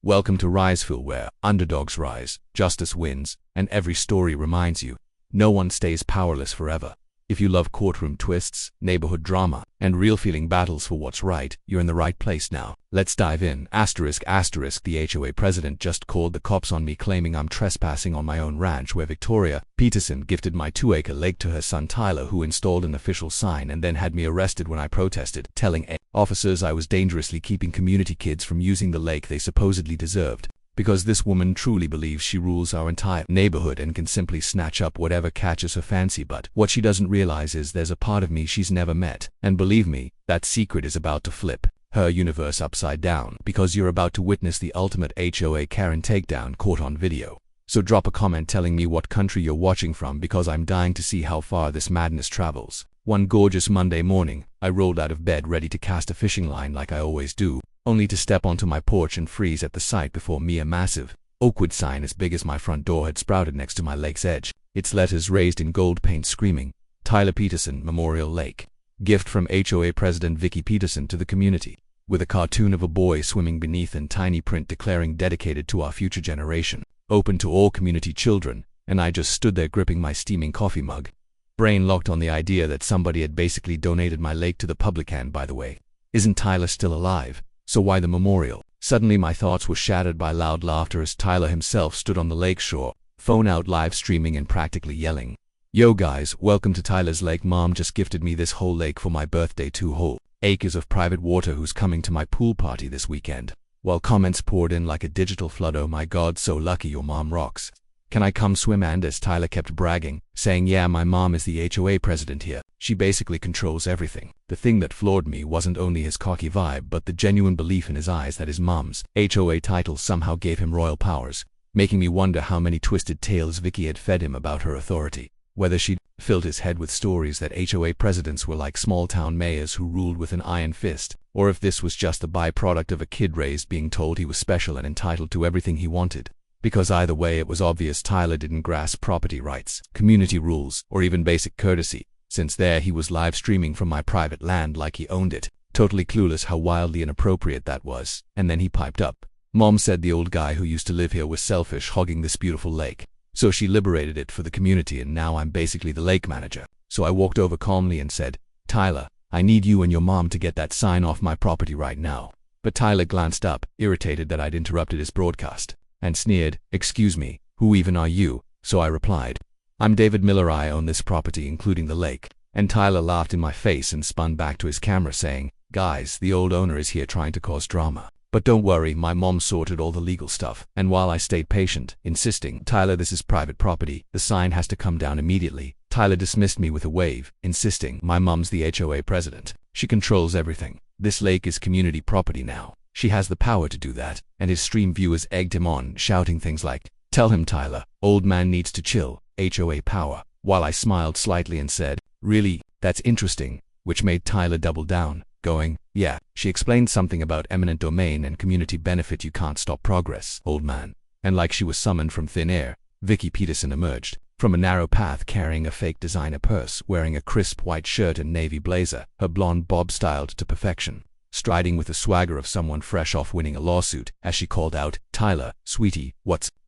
Welcome to Riseville, where underdogs rise, justice wins, and every story reminds you, no one stays powerless forever. If you love courtroom twists, neighborhood drama, and real-feeling battles for what's right, you're in the right place now. Let's dive in. ****. The HOA president just called the cops on me claiming I'm trespassing on my own ranch where Victoria Peterson gifted my 2-acre lake to her son Tyler, who installed an official sign and then had me arrested when I protested, telling officers I was dangerously keeping community kids from using the lake they supposedly deserved. Because this woman truly believes she rules our entire neighborhood and can simply snatch up whatever catches her fancy. But what she doesn't realize is there's a part of me she's never met. And believe me, that secret is about to flip her universe upside down, because you're about to witness the ultimate HOA Karen takedown caught on video. So drop a comment telling me what country you're watching from, because I'm dying to see how far this madness travels. One gorgeous Monday morning, I rolled out of bed ready to cast a fishing line like I always do, only to step onto my porch and freeze at the sight before me. A massive, oakwood sign as big as my front door had sprouted next to my lake's edge, its letters raised in gold paint screaming, "Tyler Peterson Memorial Lake. Gift from HOA President Vicki Peterson to the community," with a cartoon of a boy swimming beneath in tiny print declaring dedicated to our future generation, open to all community children. And I just stood there gripping my steaming coffee mug, brain locked on the idea that somebody had basically donated my lake to the public. And by the way, isn't Tyler still alive? So why the memorial? Suddenly my thoughts were shattered by loud laughter as Tyler himself stood on the lake shore, phone out, live streaming and practically yelling, "Yo guys, welcome to Tyler's Lake. Mom just gifted me this whole lake for my birthday, 2 whole acres of private water. Who's coming to my pool party this weekend?" While comments poured in like a digital flood. "Oh my god, so lucky, your mom rocks. Can I come swim?" And as Tyler kept bragging, saying, "Yeah, my mom is the HOA president here. She basically controls everything." The thing that floored me wasn't only his cocky vibe, but the genuine belief in his eyes that his mom's HOA title somehow gave him royal powers, making me wonder how many twisted tales Vicki had fed him about her authority. Whether she'd filled his head with stories that HOA presidents were like small-town mayors who ruled with an iron fist, or if this was just the byproduct of a kid raised being told he was special and entitled to everything he wanted. Because either way, it was obvious Tyler didn't grasp property rights, community rules, or even basic courtesy, since there he was live streaming from my private land like he owned it, totally clueless how wildly inappropriate that was. And then he piped up. "Mom said the old guy who used to live here was selfish, hogging this beautiful lake. So she liberated it for the community, and now I'm basically the lake manager." So I walked over calmly and said, "Tyler, I need you and your mom to get that sign off my property right now." But Tyler glanced up, irritated that I'd interrupted his broadcast, and sneered, "Excuse me, who even are you?" So I replied, "I'm David Miller. I own this property, including the lake." And Tyler laughed in my face and spun back to his camera saying, "Guys, the old owner is here trying to cause drama. But don't worry, my mom sorted all the legal stuff." And while I stayed patient, insisting, "Tyler, this is private property. The sign has to come down immediately," Tyler dismissed me with a wave, insisting, "My mom's the HOA president. She controls everything. This lake is community property now. She has the power to do that." And his stream viewers egged him on, shouting things like, "Tell him, Tyler, old man needs to chill, HOA power." While I smiled slightly and said, "Really? That's interesting," which made Tyler double down, going, "Yeah, she explained something about eminent domain and community benefit. You can't stop progress, old man." And like she was summoned from thin air, Vicki Peterson emerged from a narrow path carrying a fake designer purse, wearing a crisp white shirt and navy blazer, her blonde bob styled to perfection, striding with the swagger of someone fresh off winning a lawsuit, as she called out, "Tyler, sweetie,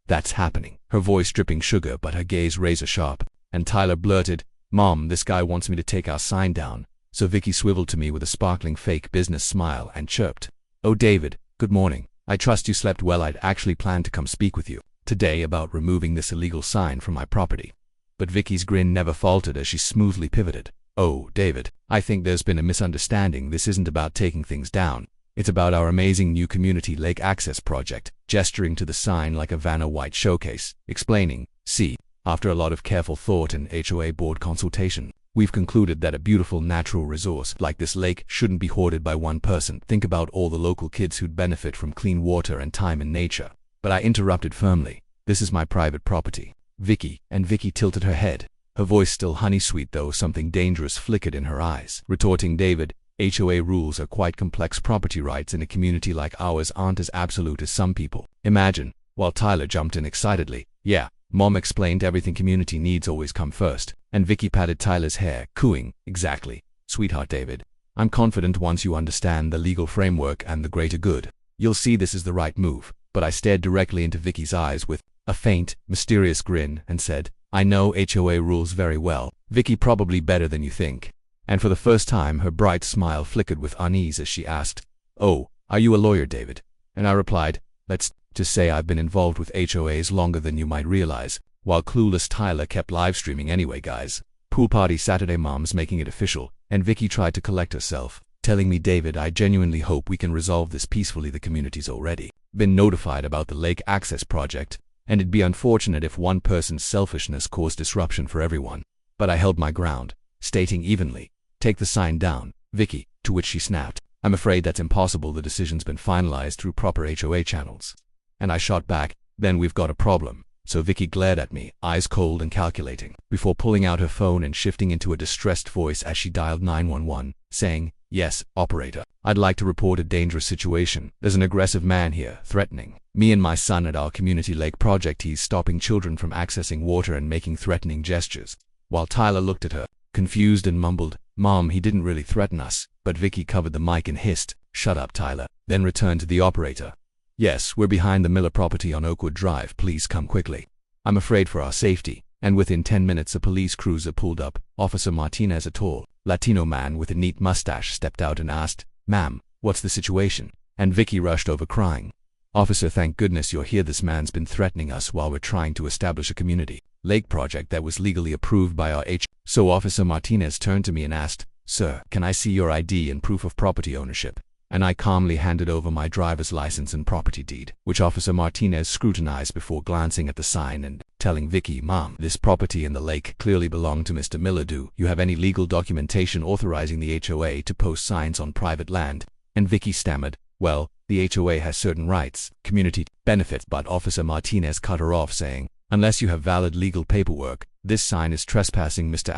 that's happening?" Her voice dripping sugar but her gaze razor sharp, and Tyler blurted, "Mom, this guy wants me to take our sign down." So Vicki swiveled to me with a sparkling fake business smile and chirped, "Oh David, good morning. I trust you slept well. I'd actually planned to come speak with you today about removing this illegal sign from my property." But Vicki's grin never faltered as she smoothly pivoted. "Oh, David, I think there's been a misunderstanding. This isn't about taking things down. It's about our amazing new community lake access project," gesturing to the sign like a Vanna White showcase, explaining, "See, after a lot of careful thought and HOA board consultation, we've concluded that a beautiful natural resource like this lake shouldn't be hoarded by one person. Think about all the local kids who'd benefit from clean water and time in nature." But I interrupted firmly, "This is my private property, Vicki." And Vicki tilted her head, her voice still honey-sweet though something dangerous flickered in her eyes, retorting, "David, HOA rules are quite complex. Property rights in a community like ours aren't as absolute as some people imagine." While Tyler jumped in excitedly, "Yeah, Mom explained everything. Community needs always come first." And Vicki patted Tyler's hair, cooing, "Exactly, sweetheart David. I'm confident once you understand the legal framework and the greater good, you'll see this is the right move." but I stared directly into Vicky's eyes with a faint, mysterious grin and said, I know HOA rules very well, Vicky, probably better than you think. And for the first time her bright smile flickered with unease as she asked, Oh, are you a lawyer, David? And I replied, let's just say I've been involved with HOAs longer than you might realize, while clueless Tyler kept live streaming anyway, guys. Pool party Saturday, mom's making it official, and Vicky tried to collect herself, telling me, David, I genuinely hope we can resolve this peacefully. The community's already been notified about the lake access project, and it'd be unfortunate if one person's selfishness caused disruption for everyone. But I held my ground, stating evenly, take the sign down, Vicky, to which she snapped, I'm afraid that's impossible. The decision's been finalized through proper HOA channels. And I shot back, then we've got a problem. So Vicky glared at me, eyes cold and calculating, before pulling out her phone and shifting into a distressed voice as she dialed 911, saying, Yes, operator. I'd like to report a dangerous situation. There's an aggressive man here, threatening me and my son at our community lake project. He's stopping children from accessing water and making threatening gestures. While Tyler looked at her, confused, and mumbled, Mom, he didn't really threaten us. But Vicky covered the mic and hissed, Shut up, Tyler, then returned to the operator. Yes, we're behind the Miller property on Oakwood Drive. Please come quickly. I'm afraid for our safety. And within 10 minutes a police cruiser pulled up. Officer Martinez, a tall, Latino man with a neat mustache, stepped out and asked, Ma'am, what's the situation? And Vicky rushed over crying, Officer, thank goodness you're here. This man's been threatening us while we're trying to establish a community lake project that was legally approved by our HOA. So Officer Martinez turned to me and asked, Sir, can I see your ID and proof of property ownership? And I calmly handed over my driver's license and property deed, which Officer Martinez scrutinized before glancing at the sign and telling Vicky, Mom, this property and the lake clearly belong to Mr. Miller. Do you have any legal documentation authorizing the HOA to post signs on private land? And Vicky stammered, Well, the HOA has certain rights, community benefits. But Officer Martinez cut her off, saying, Unless you have valid legal paperwork, this sign is trespassing. Mr.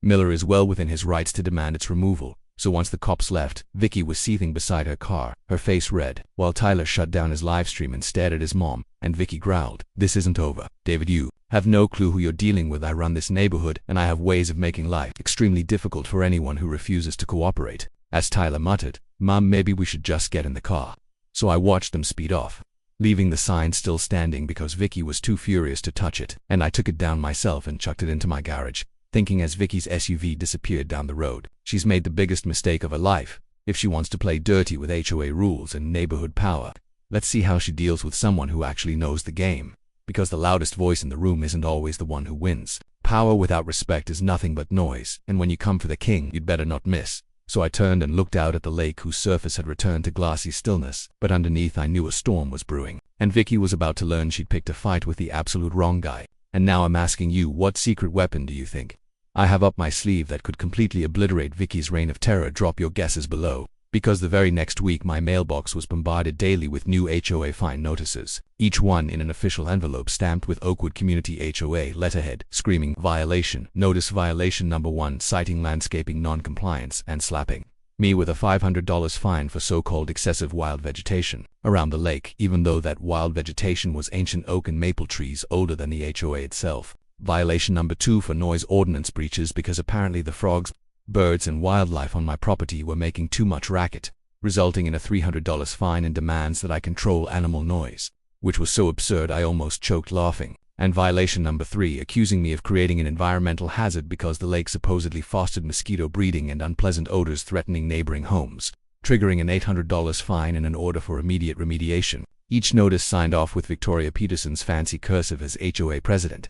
Miller is well within his rights to demand its removal. So once the cops left, Vicky was seething beside her car, her face red, while Tyler shut down his live stream and stared at his mom, and Vicky growled, This isn't over, David. You have no clue who you're dealing with. I run this neighborhood, and I have ways of making life extremely difficult for anyone who refuses to cooperate. As Tyler muttered, Mom, maybe we should just get in the car. So I watched them speed off, leaving the sign still standing because Vicky was too furious to touch it, and I took it down myself and chucked it into my garage, thinking as Vicky's SUV disappeared down the road, she's made the biggest mistake of her life. If she wants to play dirty with HOA rules and neighborhood power, let's see how she deals with someone who actually knows the game. Because the loudest voice in the room isn't always the one who wins. Power without respect is nothing but noise, and when you come for the king, you'd better not miss. So I turned and looked out at the lake, whose surface had returned to glassy stillness, but underneath I knew a storm was brewing, and Vicky was about to learn she'd picked a fight with the absolute wrong guy. And now I'm asking you, what secret weapon do you think I have up my sleeve that could completely obliterate Vicky's reign of terror? Drop your guesses below, because the very next week my mailbox was bombarded daily with new HOA fine notices, each one in an official envelope stamped with Oakwood Community HOA letterhead, screaming violation, notice violation number 1, citing landscaping non-compliance, and slapping me with a $500 fine for so-called excessive wild vegetation around the lake, even though that wild vegetation was ancient oak and maple trees older than the HOA itself. Violation number 2 for noise ordinance breaches, because apparently the frogs, birds, and wildlife on my property were making too much racket, resulting in a $300 fine, and demands that I control animal noise, which was so absurd I almost choked laughing. And violation number 3, accusing me of creating an environmental hazard because the lake supposedly fostered mosquito breeding and unpleasant odors threatening neighboring homes, triggering an $800 fine and an order for immediate remediation. Each notice signed off with Victoria Peterson's fancy cursive as HOA president,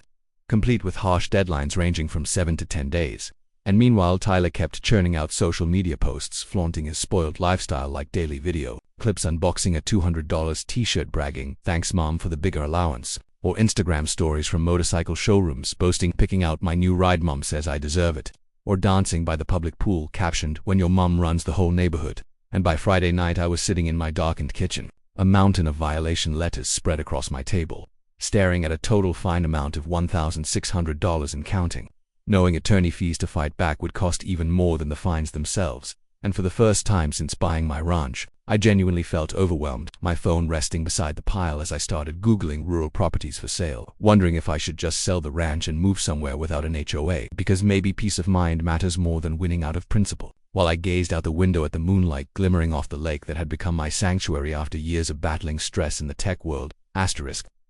complete with harsh deadlines ranging from 7 to 10 days. And meanwhile Tyler kept churning out social media posts flaunting his spoiled lifestyle, like daily video clips unboxing a $200 t-shirt bragging, Thanks Mom for the bigger allowance, or Instagram stories from motorcycle showrooms boasting, Picking out my new ride, Mom says I deserve it, or dancing by the public pool captioned, When your mom runs the whole neighborhood. And by Friday night I was sitting in my darkened kitchen, a mountain of violation letters spread across my table, staring at a total fine amount of $1,600 and counting, knowing attorney fees to fight back would cost even more than the fines themselves. And for the first time since buying my ranch, I genuinely felt overwhelmed, my phone resting beside the pile as I started Googling rural properties for sale, wondering if I should just sell the ranch and move somewhere without an HOA, because maybe peace of mind matters more than winning out of principle. while I gazed out the window at the moonlight glimmering off the lake that had become my sanctuary after years of battling stress in the tech world.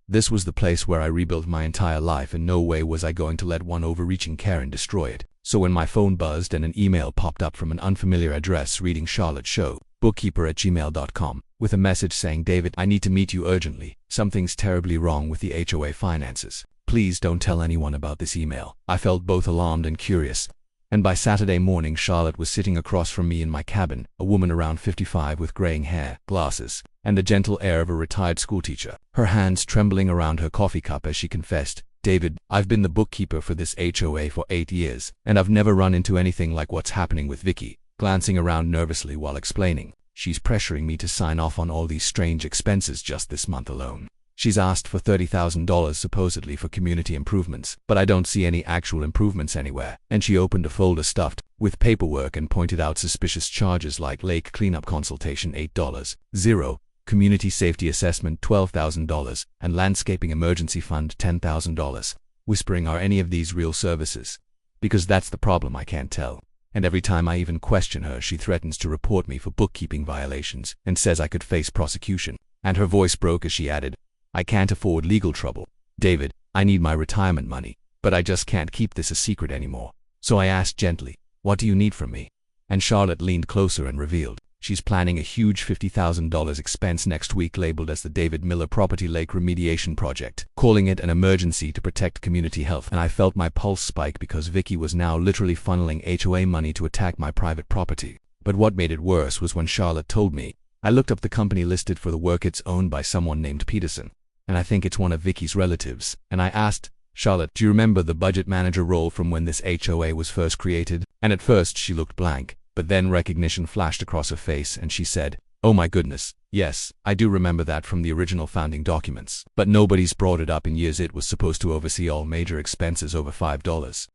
This was the place where I rebuilt my entire life, and no way was I going to let one overreaching Karen destroy it. So when my phone buzzed and an email popped up from an unfamiliar address reading Charlotte Show, bookkeeper@gmail.com, with a message saying, "David, I need to meet you urgently. Something's terribly wrong with the HOA finances. Please don't tell anyone about this email." I felt both alarmed and curious. And by Saturday morning, Charlotte was sitting across from me in my cabin, a woman around 55 with graying hair, glasses, and the gentle air of a retired schoolteacher, her hands trembling around her coffee cup as she confessed, "David, I've been the bookkeeper for this HOA for 8 years, and I've never run into anything like what's happening with Vicky," glancing around nervously while explaining. "She's pressuring me to sign off on all these strange expenses just this month alone. She's asked for $30,000 supposedly for community improvements, but I don't see any actual improvements anywhere." And she opened a folder stuffed with paperwork and pointed out suspicious charges like lake cleanup consultation $8, community safety assessment $12,000, and landscaping emergency fund $10,000, whispering, "Are any of these real services? Because that's the problem, I can't tell. And every time I even question her, she threatens to report me for bookkeeping violations and says I could face prosecution." And her voice broke as she added, "I can't afford legal trouble. David, I need my retirement money, but I just can't keep this a secret anymore." So I asked gently, "What do you need from me?" And Charlotte leaned closer and revealed, she's planning a huge $50,000 expense next week labeled as the David Miller Property Lake Remediation Project, calling it an emergency to protect community health. And I felt my pulse spike because Vicky was now literally funneling HOA money to attack my private property. But what made it worse was when Charlotte told me, "I looked up the company listed for the work. It's owned by someone named Peterson, and I think it's one of Vicky's relatives." And I asked, "Charlotte, do you remember the budget manager role from when this HOA was first created?" And at first she looked blank, but then recognition flashed across her face and she said, "Oh my goodness, yes, I do remember that from the original founding documents. But nobody's brought it up in years. It was supposed to oversee all major expenses over $5.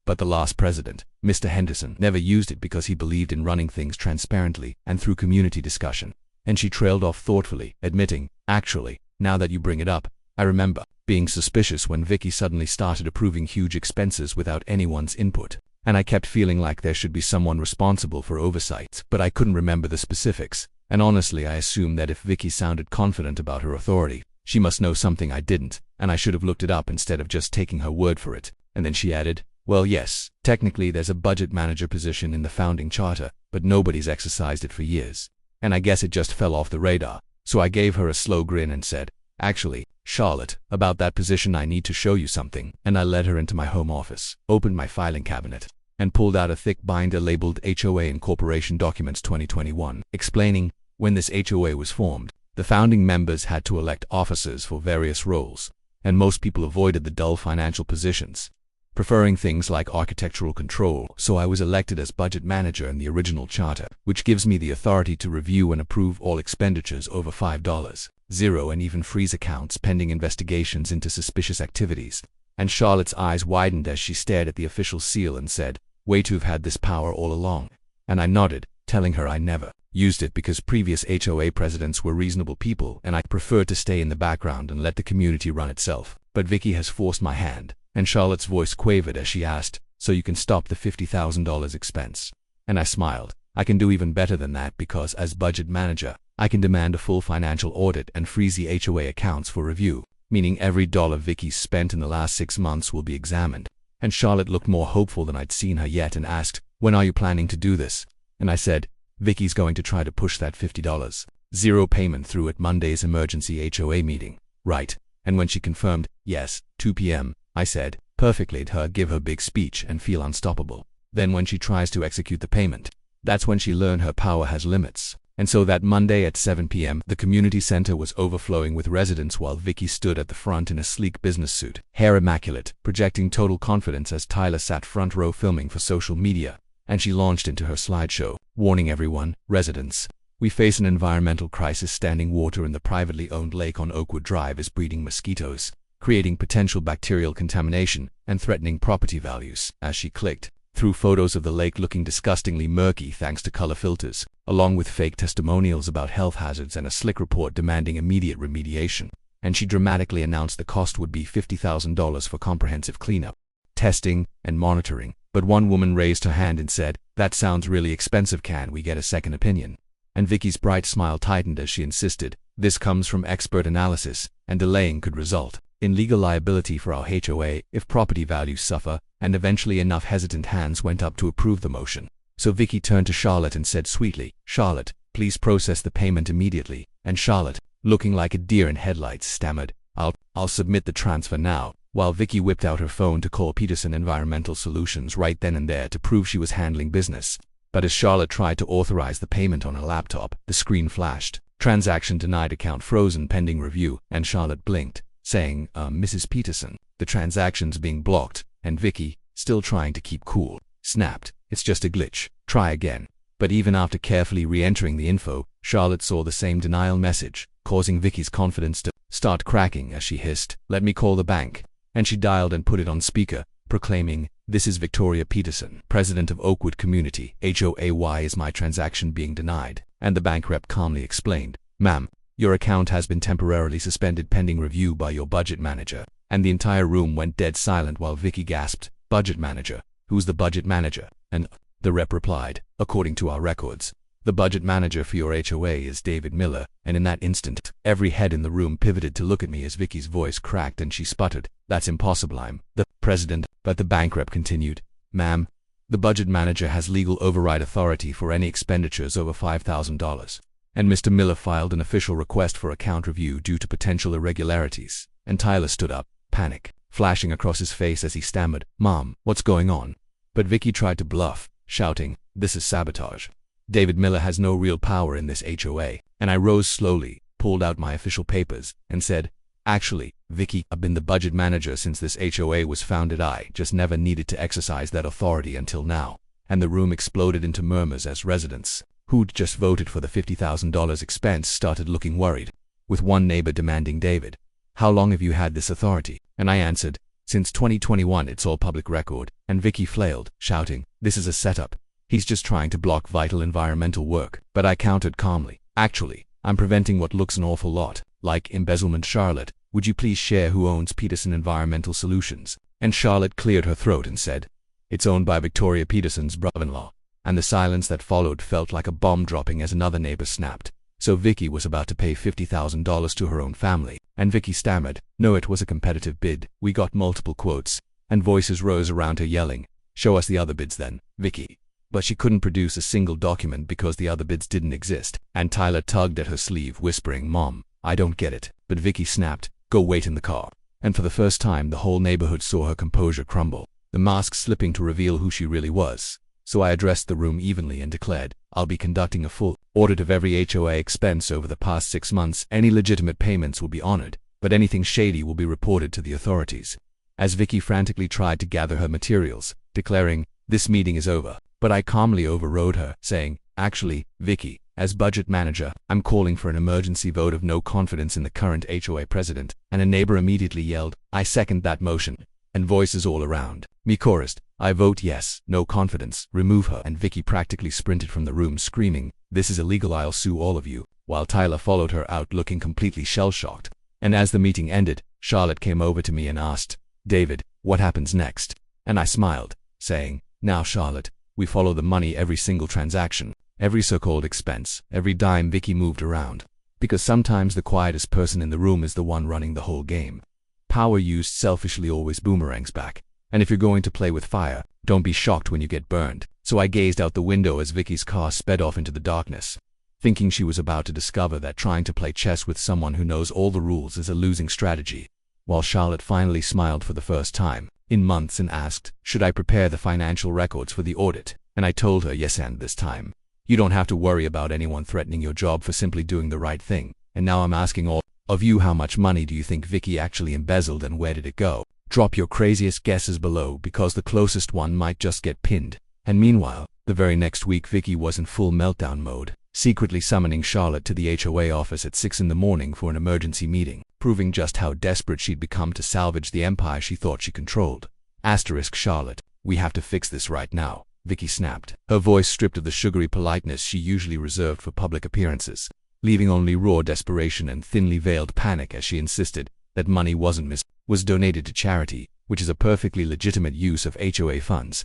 But the last president, Mr. Henderson, never used it because he believed in running things transparently and through community discussion." And she trailed off thoughtfully, admitting, "Actually, now that you bring it up, I remember being suspicious when Vicky suddenly started approving huge expenses without anyone's input. And I kept feeling like there should be someone responsible for oversight, but I couldn't remember the specifics. And honestly, I assumed that if Vicky sounded confident about her authority, she must know something I didn't, and I should have looked it up instead of just taking her word for it." And then she added, "Well, yes, technically there's a budget manager position in the founding charter, but nobody's exercised it for years. And I guess it just fell off the radar." So I gave her a slow grin and said, "Actually, Charlotte, about that position I need to show you something." And I led her into my home office, opened my filing cabinet, and pulled out a thick binder labeled HOA Incorporation Documents 2021, explaining, when this HOA was formed, the founding members had to elect officers for various roles, and most people avoided the dull financial positions, preferring things like architectural control. So I was elected as budget manager in the original charter, which gives me the authority to review and approve all expenditures over $5, and even freeze accounts pending investigations into suspicious activities. And Charlotte's eyes widened as she stared at the official seal and said, "Way to have had this power all along." And I nodded, telling her I never used it because previous HOA presidents were reasonable people and I preferred to stay in the background and let the community run itself. But Vicky has forced my hand. And Charlotte's voice quavered as she asked, "So you can stop the $50,000 expense?" And I smiled. "I can do even better than that because as budget manager, I can demand a full financial audit and freeze the HOA accounts for review, meaning every dollar Vicky's spent in the last 6 months will be examined." And Charlotte looked more hopeful than I'd seen her yet and asked, "When are you planning to do this?" And I said, "Vicky's going to try to push that $50 payment through at Monday's emergency HOA meeting." "Right." And when she confirmed, "Yes, 2 p.m., I said, "Perfectly, let her give her big speech and feel unstoppable. Then when she tries to execute the payment, that's when she learn her power has limits." And so that Monday at 7 p.m., the community center was overflowing with residents while Vicky stood at the front in a sleek business suit, hair immaculate, projecting total confidence as Tyler sat front row filming for social media. And she launched into her slideshow, warning everyone, "Residents, we face an environmental crisis. Standing water in the privately owned lake on Oakwood Drive is breeding mosquitoes, creating potential bacterial contamination and threatening property values." As she clicked through photos of the lake looking disgustingly murky thanks to color filters, along with fake testimonials about health hazards and a slick report demanding immediate remediation. And she dramatically announced the cost would be $50,000 for comprehensive cleanup, testing, and monitoring. But one woman raised her hand and said, That sounds really expensive. Can we get a second opinion? And Vicky's bright smile tightened as she insisted, this comes from expert analysis, and delaying could result in legal liability for our HOA if property values suffer, and eventually enough hesitant hands went up to approve the motion. So Vicky turned to Charlotte and said sweetly, Charlotte, please process the payment immediately. And Charlotte, looking like a deer in headlights, stammered, I'll submit the transfer now, while Vicky whipped out her phone to call Peterson Environmental Solutions right then and there to prove she was handling business. But as Charlotte tried to authorize the payment on her laptop, the screen flashed, transaction denied, account frozen pending review, and Charlotte blinked, saying, Mrs. Peterson, the transaction's being blocked, and Vicky, still trying to keep cool, snapped, it's just a glitch, try again. But even after carefully re-entering the info, Charlotte saw the same denial message, causing Vicky's confidence to start cracking as she hissed, let me call the bank. And she dialed and put it on speaker, proclaiming, this is Victoria Peterson, president of Oakwood Community, HOA. Why is my transaction being denied? And the bank rep calmly explained, ma'am, your account has been temporarily suspended pending review by your budget manager. And the entire room went dead silent while Vicky gasped, budget manager? Who's the budget manager? And the rep replied, according to our records, the budget manager for your HOA is David Miller. And in that instant, every head in the room pivoted to look at me as Vicky's voice cracked and she sputtered, that's impossible, I'm the president. But the bank rep continued, ma'am, the budget manager has legal override authority for any expenditures over $5,000. And Mr. Miller filed an official request for account review due to potential irregularities. And Tyler stood up, panic flashing across his face as he stammered, Mom, what's going on? But Vicky tried to bluff, shouting, this is sabotage. David Miller has no real power in this HOA. And I rose slowly, pulled out my official papers, and said, actually, Vicky, I've been the budget manager since this HOA was founded. I just never needed to exercise that authority until now. And the room exploded into murmurs as residents, who'd just voted for the $50,000 expense, started looking worried, with one neighbor demanding, David, how long have you had this authority? And I answered, since 2021, it's all public record. And Vicky flailed, shouting, this is a setup. He's just trying to block vital environmental work. But I countered calmly, actually, I'm preventing what looks an awful lot like embezzlement. Charlotte, would you please share who owns Peterson Environmental Solutions? And Charlotte cleared her throat and said, it's owned by Victoria Peterson's brother-in-law. And the silence that followed felt like a bomb dropping as another neighbor snapped. So Vicky was about to pay $50,000 to her own family. And Vicky stammered, no, it was a competitive bid. We got multiple quotes. And voices rose around her yelling, show us the other bids then, Vicky. But she couldn't produce a single document because the other bids didn't exist. And Tyler tugged at her sleeve, whispering, Mom, I don't get it. But Vicky snapped, go wait in the car. And for the first time, the whole neighborhood saw her composure crumble, the mask slipping to reveal who she really was. So I addressed the room evenly and declared, I'll be conducting a full audit of every HOA expense over the past 6 months. Any legitimate payments will be honored, but anything shady will be reported to the authorities. As Vicky frantically tried to gather her materials, declaring, this meeting is over. But I calmly overrode her, saying, actually, Vicky, as budget manager, I'm calling for an emergency vote of no confidence in the current HOA president. And a neighbor immediately yelled, I second that motion. And voices all around me chorused, I vote yes, no confidence, remove her. And Vicky practically sprinted from the room screaming, this is illegal, I'll sue all of you, while Tyler followed her out looking completely shell-shocked. And as the meeting ended, Charlotte came over to me and asked, David, what happens next? And I smiled, saying, now Charlotte, we follow the money, every single transaction, every so-called expense, every dime Vicky moved around. Because sometimes the quietest person in the room is the one running the whole game. Power used selfishly always boomerangs back. And if you're going to play with fire, don't be shocked when you get burned. So I gazed out the window as Vicky's car sped off into the darkness, thinking she was about to discover that trying to play chess with someone who knows all the rules is a losing strategy. While Charlotte finally smiled for the first time in months and asked, should I prepare the financial records for the audit? And I told her yes, and this time, you don't have to worry about anyone threatening your job for simply doing the right thing. And now I'm asking all of you, how much money do you think Vicky actually embezzled and where did it go? Drop your craziest guesses below because the closest one might just get pinned. And meanwhile, the very next week Vicky was in full meltdown mode, secretly summoning Charlotte to the HOA office at 6 in the morning for an emergency meeting, proving just how desperate she'd become to salvage the empire she thought she controlled. Asterisk Charlotte, we have to fix this right now, Vicky snapped, her voice stripped of the sugary politeness she usually reserved for public appearances, leaving only raw desperation and thinly veiled panic as she insisted that money was donated to charity, which is a perfectly legitimate use of HOA funds.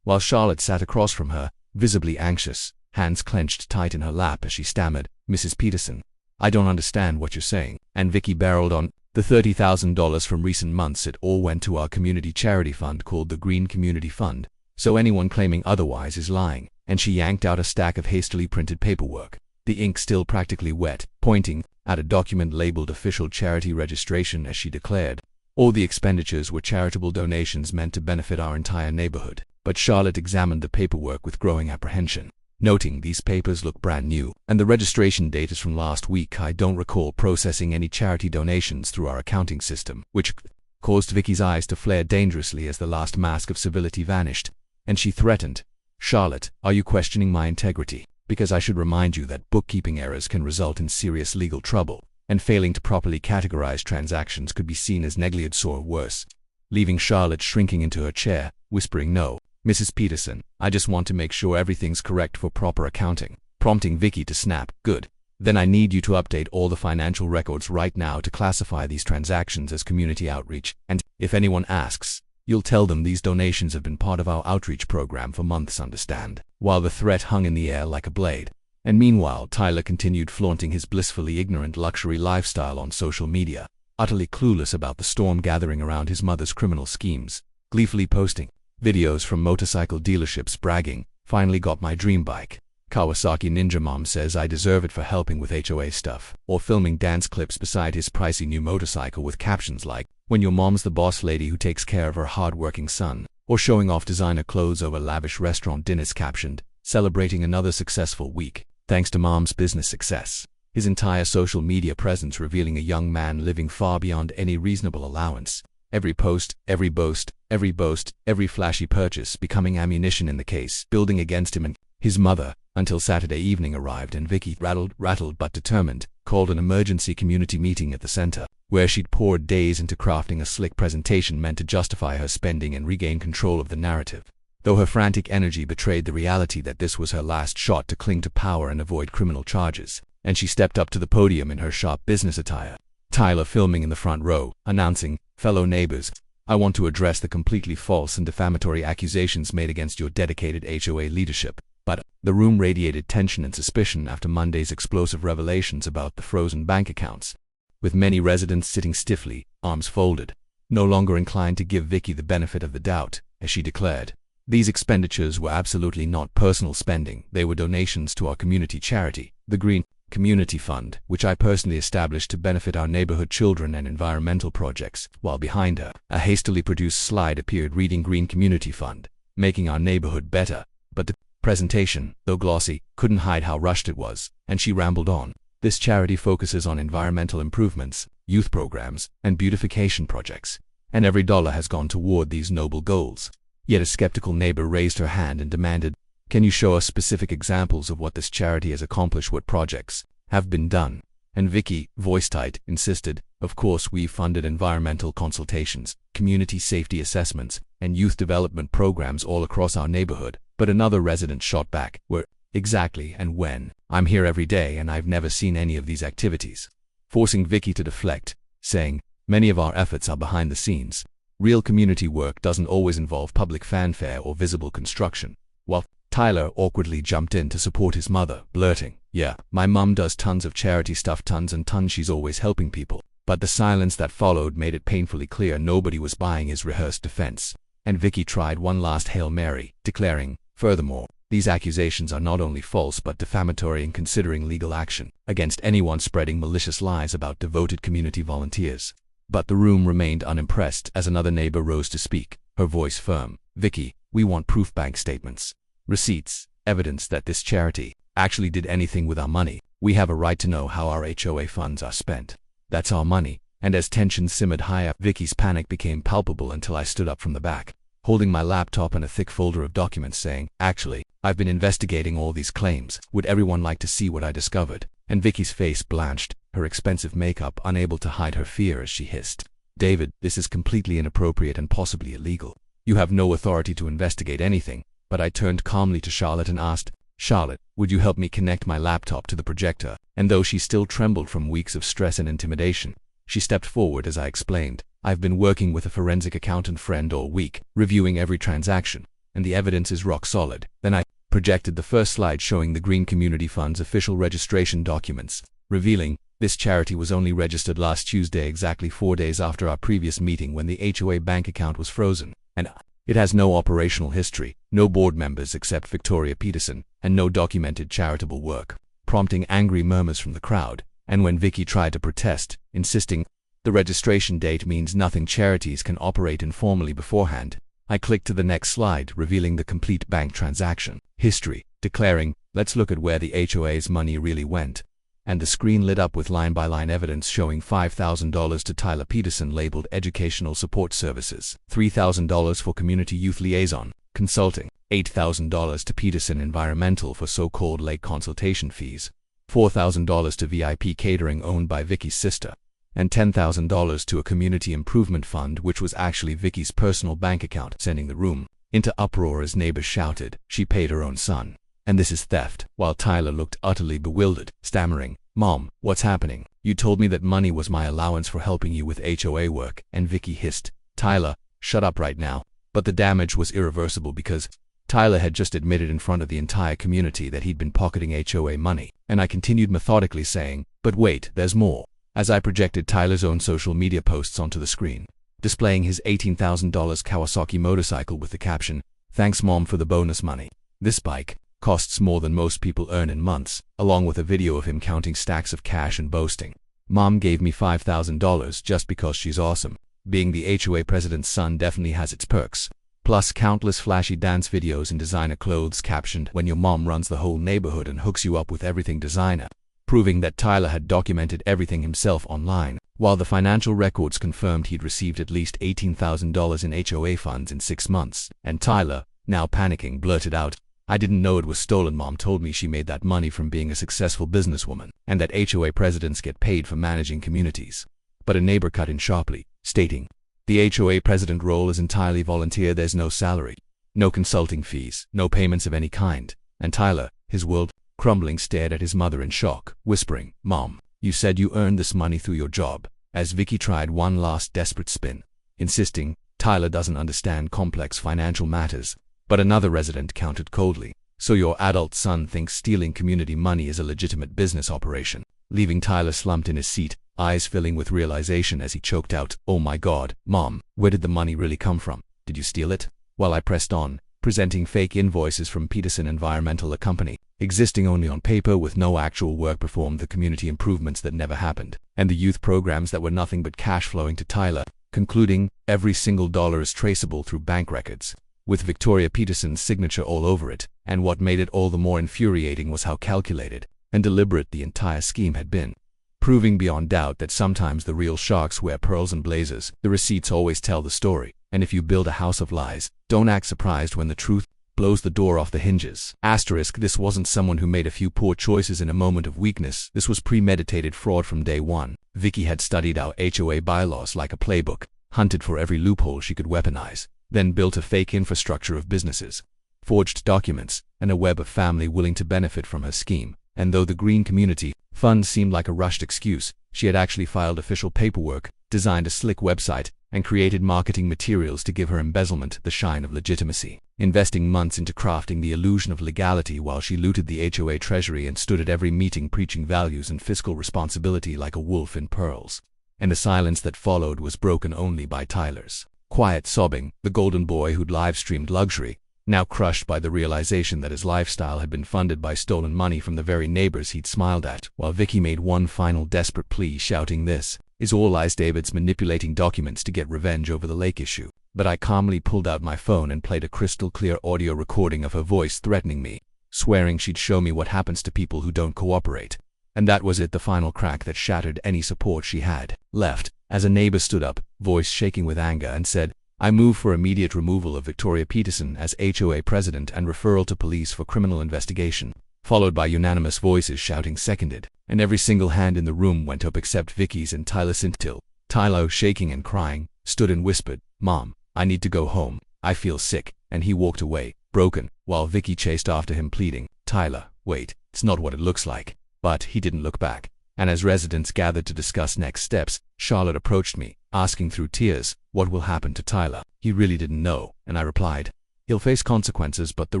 While Charlotte sat across from her, visibly anxious, hands clenched tight in her lap as she stammered, "Mrs. Peterson, I don't understand what you're saying." And Vicky barreled on, "The $30,000 from recent months, it all went to our community charity fund called the Green Community Fund. So anyone claiming otherwise is lying." And she yanked out a stack of hastily printed paperwork, the ink still practically wet, pointing at a document labeled Official Charity Registration as she declared, "All the expenditures were charitable donations meant to benefit our entire neighborhood." But Charlotte examined the paperwork with growing apprehension, noting these papers look brand new, and the registration date is from last week. "I don't recall processing any charity donations through our accounting system," which caused Vicky's eyes to flare dangerously as the last mask of civility vanished, and she threatened, "Charlotte, are you questioning my integrity? Because I should remind you that bookkeeping errors can result in serious legal trouble, and failing to properly categorize transactions could be seen as negligence or worse," leaving Charlotte shrinking into her chair, whispering, "No, Mrs. Peterson, I just want to make sure everything's correct for proper accounting," prompting Vicky to snap, "Good. Then I need you to update all the financial records right now to classify these transactions as community outreach, and if anyone asks, you'll tell them these donations have been part of our outreach program for months, understand?" While the threat hung in the air like a blade. And meanwhile, Tyler continued flaunting his blissfully ignorant luxury lifestyle on social media, utterly clueless about the storm gathering around his mother's criminal schemes, gleefully posting videos from motorcycle dealerships bragging, "Finally got my dream bike. Kawasaki Ninja Mom says I deserve it for helping with HOA stuff," or filming dance clips beside his pricey new motorcycle with captions like, "When your mom's the boss lady who takes care of her hard-working son," or showing off designer clothes over lavish restaurant dinners captioned, "Celebrating another successful week, thanks to mom's business success." His entire social media presence revealing a young man living far beyond any reasonable allowance. Every post, every boast, every flashy purchase becoming ammunition in the case building against him and his mother, until Saturday evening arrived and Vicky, rattled but determined, called an emergency community meeting at the center, where she'd poured days into crafting a slick presentation meant to justify her spending and regain control of the narrative. Though her frantic energy betrayed the reality that this was her last shot to cling to power and avoid criminal charges, and she stepped up to the podium in her sharp business attire, Tyler filming in the front row, announcing, "Fellow neighbors, I want to address the completely false and defamatory accusations made against your dedicated HOA leadership." But the room radiated tension and suspicion after Monday's explosive revelations about the frozen bank accounts, with many residents sitting stiffly, arms folded, no longer inclined to give Vicky the benefit of the doubt, as she declared, "These expenditures were absolutely not personal spending. They were donations to our community charity, the Green Community Fund, which I personally established to benefit our neighborhood children and environmental projects." While behind her, a hastily produced slide appeared reading Green Community Fund, making our neighborhood better, but the presentation, though glossy, couldn't hide how rushed it was, and she rambled on. "This charity focuses on environmental improvements, youth programs, and beautification projects, and every dollar has gone toward these noble goals." Yet a skeptical neighbor raised her hand and demanded, "Can you show us specific examples of what this charity has accomplished, what projects have been done?" And Vicky, voice tight, insisted, "Of course we've funded environmental consultations, community safety assessments, and youth development programs all across our neighborhood." But another resident shot back, "Where exactly and when? I'm here every day and I've never seen any of these activities," forcing Vicky to deflect, saying, "Many of our efforts are behind the scenes. Real community work doesn't always involve public fanfare or visible construction." While Tyler awkwardly jumped in to support his mother, blurting, "Yeah, my mum does tons of charity stuff, tons and tons, she's always helping people." But the silence that followed made it painfully clear nobody was buying his rehearsed defense, and Vicky tried one last Hail Mary, declaring, "Furthermore, these accusations are not only false but defamatory and considering legal action against anyone spreading malicious lies about devoted community volunteers." But the room remained unimpressed as another neighbor rose to speak, her voice firm. "Vicky, we want proof, bank statements, receipts, evidence that this charity actually did anything with our money. We have a right to know how our HOA funds are spent. That's our money." And as tension simmered higher, Vicky's panic became palpable until I stood up from the back, holding my laptop and a thick folder of documents, saying, "Actually, I've been investigating all these claims. Would everyone like to see what I discovered?" And Vicky's face blanched, her expensive makeup unable to hide her fear as she hissed, "David, this is completely inappropriate and possibly illegal. You have no authority to investigate anything." But I turned calmly to Charlotte and asked, "Charlotte, would you help me connect my laptop to the projector?" And though she still trembled from weeks of stress and intimidation, she stepped forward as I explained, "I've been working with a forensic accountant friend all week, reviewing every transaction, and the evidence is rock solid." Then I projected the first slide showing the Green Community Fund's official registration documents, revealing this charity was only registered last Tuesday, exactly 4 days after our previous meeting when the HOA bank account was frozen, and it has no operational history, no board members except Victoria Peterson, and no documented charitable work, prompting angry murmurs from the crowd. And when Vicky tried to protest, insisting the registration date means nothing, charities can operate informally beforehand, I clicked to the next slide, revealing the complete bank transaction history, declaring, let's look at where the HOA's money really went. And the screen lit up with line-by-line evidence showing $5,000 to Tyler Peterson labeled Educational Support Services, $3,000 for Community Youth Liaison, Consulting, $8,000 to Peterson Environmental for so-called lake consultation fees, $4,000 to VIP Catering owned by Vicky's sister, and $10,000 to a community improvement fund which was actually Vicky's personal bank account, sending the room into uproar as neighbors shouted she paid her own son. And this is theft, while Tyler looked utterly bewildered, stammering, "Mom, what's happening? You told me that money was my allowance for helping you with HOA work," and Vicky hissed, "Tyler, shut up right now." But the damage was irreversible because Tyler had just admitted in front of the entire community that he'd been pocketing HOA money, and I continued methodically saying, "But wait, there's more," as I projected Tyler's own social media posts onto the screen, displaying his $18,000 Kawasaki motorcycle with the caption, "Thanks Mom for the bonus money. This bike costs more than most people earn in months," along with a video of him counting stacks of cash and boasting, "Mom gave me $5,000 just because she's awesome. Being the HOA president's son definitely has its perks." Plus countless flashy dance videos in designer clothes captioned, "When your mom runs the whole neighborhood and hooks you up with everything designer," proving that Tyler had documented everything himself online, while the financial records confirmed he'd received at least $18,000 in HOA funds in 6 months. And Tyler, now panicking, blurted out, "I didn't know it was stolen. Mom told me she made that money from being a successful businesswoman, and that HOA presidents get paid for managing communities." But a neighbor cut in sharply, stating, "The HOA president role is entirely volunteer. There's no salary, no consulting fees, no payments of any kind." And Tyler, his world crumbling, stared at his mother in shock, whispering, "Mom, you said you earned this money through your job," as Vicky tried one last desperate spin, insisting Tyler doesn't understand complex financial matters. But another resident countered coldly, "So your adult son thinks stealing community money is a legitimate business operation," leaving Tyler slumped in his seat, eyes filling with realization as he choked out, "Oh my God, Mom, where did the money really come from? Did you steal it?" While I pressed on, presenting fake invoices from Peterson Environmental, a company existing only on paper with no actual work performed, the community improvements that never happened, and the youth programs that were nothing but cash flowing to Tyler, concluding every single dollar is traceable through bank records, with Victoria Peterson's signature all over it. And what made it all the more infuriating was how calculated and deliberate the entire scheme had been, proving beyond doubt that sometimes the real sharks wear pearls and blazers. The receipts always tell the story, and if you build a house of lies, don't act surprised when the truth blows the door off the hinges. Asterisk, this wasn't someone who made a few poor choices in a moment of weakness. This was premeditated fraud from day one. Vicky had studied our HOA bylaws like a playbook, hunted for every loophole she could weaponize, then built a fake infrastructure of businesses, forged documents, and a web of family willing to benefit from her scheme. And though the Green Community Fund seemed like a rushed excuse, she had actually filed official paperwork, designed a slick website, and created marketing materials to give her embezzlement the shine of legitimacy, investing months into crafting the illusion of legality while she looted the HOA treasury and stood at every meeting preaching values and fiscal responsibility like a wolf in pearls. And the silence that followed was broken only by Tyler's quiet sobbing, the golden boy who'd live-streamed luxury, now crushed by the realization that his lifestyle had been funded by stolen money from the very neighbors he'd smiled at, while Vicky made one final desperate plea, shouting, "This is all lies. David's manipulating documents to get revenge over the lake issue." But I calmly pulled out my phone and played a crystal-clear audio recording of her voice threatening me, swearing she'd show me what happens to people who don't cooperate. And that was it, the final crack that shattered any support she had left, as a neighbor stood up, voice shaking with anger, and said, "I move for immediate removal of Victoria Peterson as HOA president and referral to police for criminal investigation," followed by unanimous voices shouting "seconded," and every single hand in the room went up except Vicky's and Tyler Sintil. Tyler, shaking and crying, stood and whispered, "Mom, I need to go home. I feel sick," and he walked away, broken, while Vicky chased after him pleading, "Tyler, wait, it's not what it looks like." But he didn't look back. And as residents gathered to discuss next steps, Charlotte approached me, asking through tears, "What will happen to Tyler?" He really didn't know, and I replied, He'll face consequences, but the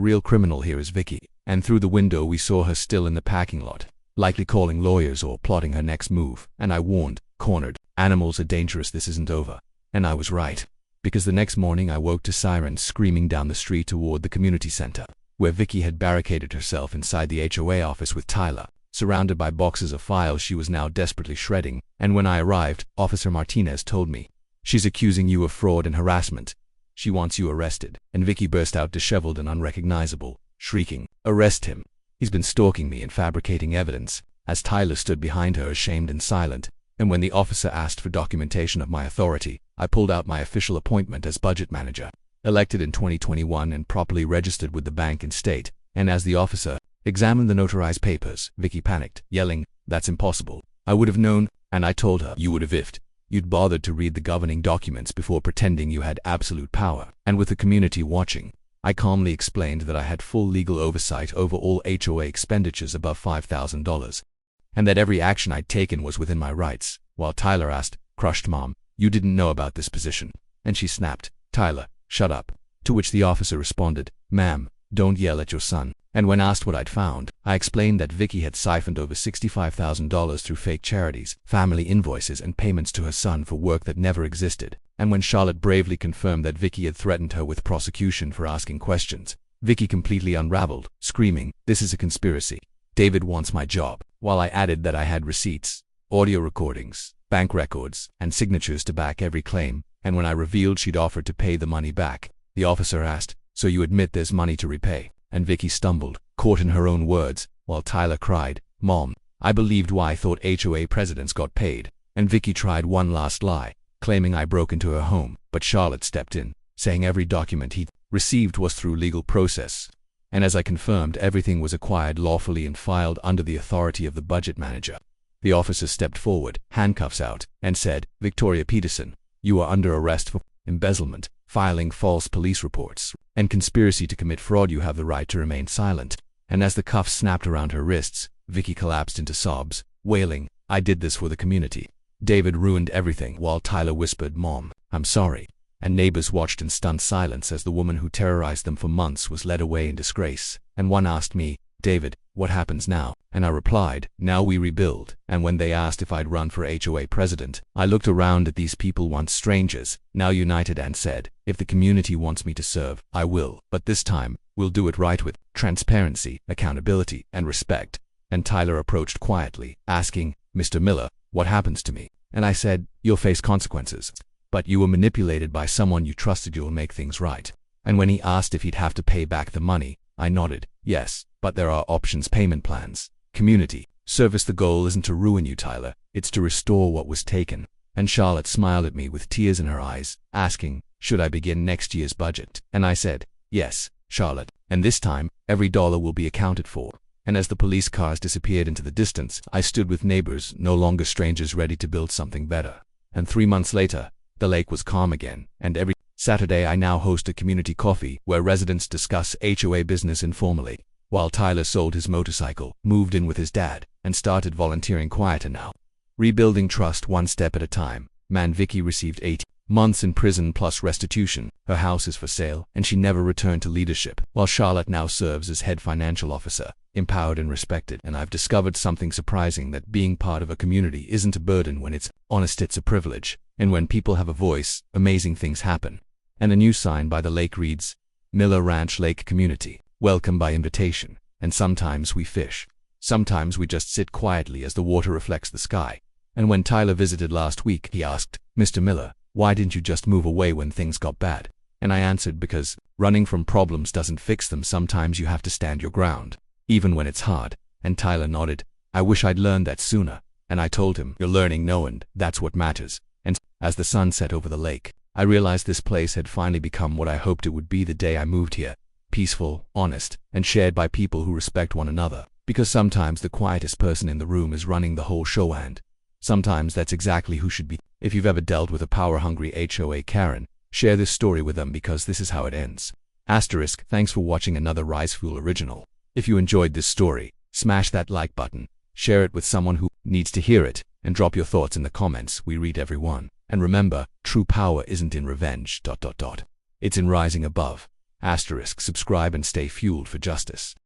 real criminal here is Vicky. And through the window we saw her still in the parking lot, likely calling lawyers or plotting her next move. And I warned, cornered, animals are dangerous, this isn't over. And I was right. Because the next morning I woke to sirens screaming down the street toward the community center, where Vicky had barricaded herself inside the HOA office with Tyler. Surrounded by boxes of files she was now desperately shredding, and when I arrived, Officer Martinez told me, "She's accusing you of fraud and harassment. She wants you arrested." And Vicky burst out disheveled and unrecognizable, shrieking, "Arrest him. He's been stalking me and fabricating evidence," as Tyler stood behind her ashamed and silent. And when the officer asked for documentation of my authority, I pulled out my official appointment as budget manager, elected in 2021 and properly registered with the bank and state. And as the officer examined the notarized papers, Vicky panicked, yelling, "That's impossible. I would have known." And I told her, "You would have if you'd bothered to read the governing documents before pretending you had absolute power." And with the community watching, I calmly explained that I had full legal oversight over all HOA expenditures above $5,000, and that every action I'd taken was within my rights. While Tyler asked, crushed, "Mom, you didn't know about this position?" And she snapped, "Tyler, shut up." To which the officer responded, "Ma'am, don't yell at your son." And when asked what I'd found, I explained that Vicky had siphoned over $65,000 through fake charities, family invoices, and payments to her son for work that never existed. And when Charlotte bravely confirmed that Vicky had threatened her with prosecution for asking questions, Vicky completely unraveled, screaming, "This is a conspiracy. David wants my job." While I added that I had receipts, audio recordings, bank records, and signatures to back every claim. And when I revealed she'd offered to pay the money back, the officer asked, "So you admit there's money to repay?" And Vicky stumbled, caught in her own words, while Tyler cried, "Mom, I believed why I thought HOA presidents got paid." And Vicky tried one last lie, claiming I broke into her home, but Charlotte stepped in, saying every document he'd received was through legal process. And as I confirmed, everything was acquired lawfully and filed under the authority of the budget manager. The officer stepped forward, handcuffs out, and said, "Victoria Peterson, you are under arrest for embezzlement, filing false police reports, and conspiracy to commit fraud. You have the right to remain silent." And as the cuffs snapped around her wrists, Vicky collapsed into sobs, wailing, "I did this for the community. David ruined everything," while Tyler whispered, "Mom, I'm sorry." And neighbors watched in stunned silence as the woman who terrorized them for months was led away in disgrace. And one asked me, "David, what happens now?" And I replied, "Now we rebuild." And when they asked if I'd run for HOA president, I looked around at these people, once strangers, now united, and said, "If the community wants me to serve, I will. But this time, we'll do it right, with transparency, accountability, and respect." And Tyler approached quietly, asking, "Mr. Miller, what happens to me?" And I said, "You'll face consequences. But you were manipulated by someone you trusted. You'll make things right." And when he asked if he'd have to pay back the money, I nodded, "Yes, but there are options, payment plans, community service. The goal isn't to ruin you, Tyler. It's to restore what was taken." And Charlotte smiled at me with tears in her eyes, asking, "Should I begin next year's budget?" And I said, "Yes, Charlotte. And this time, every dollar will be accounted for." And as the police cars disappeared into the distance, I stood with neighbors, no longer strangers, ready to build something better. And 3 months later, the lake was calm again, and every Saturday I now host a community coffee where residents discuss HOA business informally, while Tyler sold his motorcycle, moved in with his dad, and started volunteering quieter now. Rebuilding trust one step at a time. Man, Vicky received 8 months in prison plus restitution. Her house is for sale, and she never returned to leadership, while Charlotte now serves as head financial officer, empowered and respected. And I've discovered something surprising, that being part of a community isn't a burden when it's honest, it's a privilege. And when people have a voice, amazing things happen. And a new sign by the lake reads, "Miller Ranch Lake Community. Welcome by invitation." And sometimes we fish. Sometimes we just sit quietly as the water reflects the sky. And when Tyler visited last week, he asked, "Mr. Miller, why didn't you just move away when things got bad?" And I answered, "Because running from problems doesn't fix them. Sometimes you have to stand your ground, even when it's hard." And Tyler nodded, "I wish I'd learned that sooner." And I told him, "You're learning now, and that's what matters." And as the sun set over the lake, I realized this place had finally become what I hoped it would be the day I moved here. Peaceful, honest, and shared by people who respect one another. Because sometimes the quietest person in the room is running the whole show, and sometimes that's exactly who should be. If you've ever dealt with a power-hungry HOA Karen, share this story with them, because this is how it ends. Thanks for watching another Risefuel original. If you enjoyed this story, smash that like button, share it with someone who needs to hear it, and drop your thoughts in the comments. We read every one. And remember, true power isn't in revenge, It's in rising above. Asterisk subscribe and stay fueled for justice.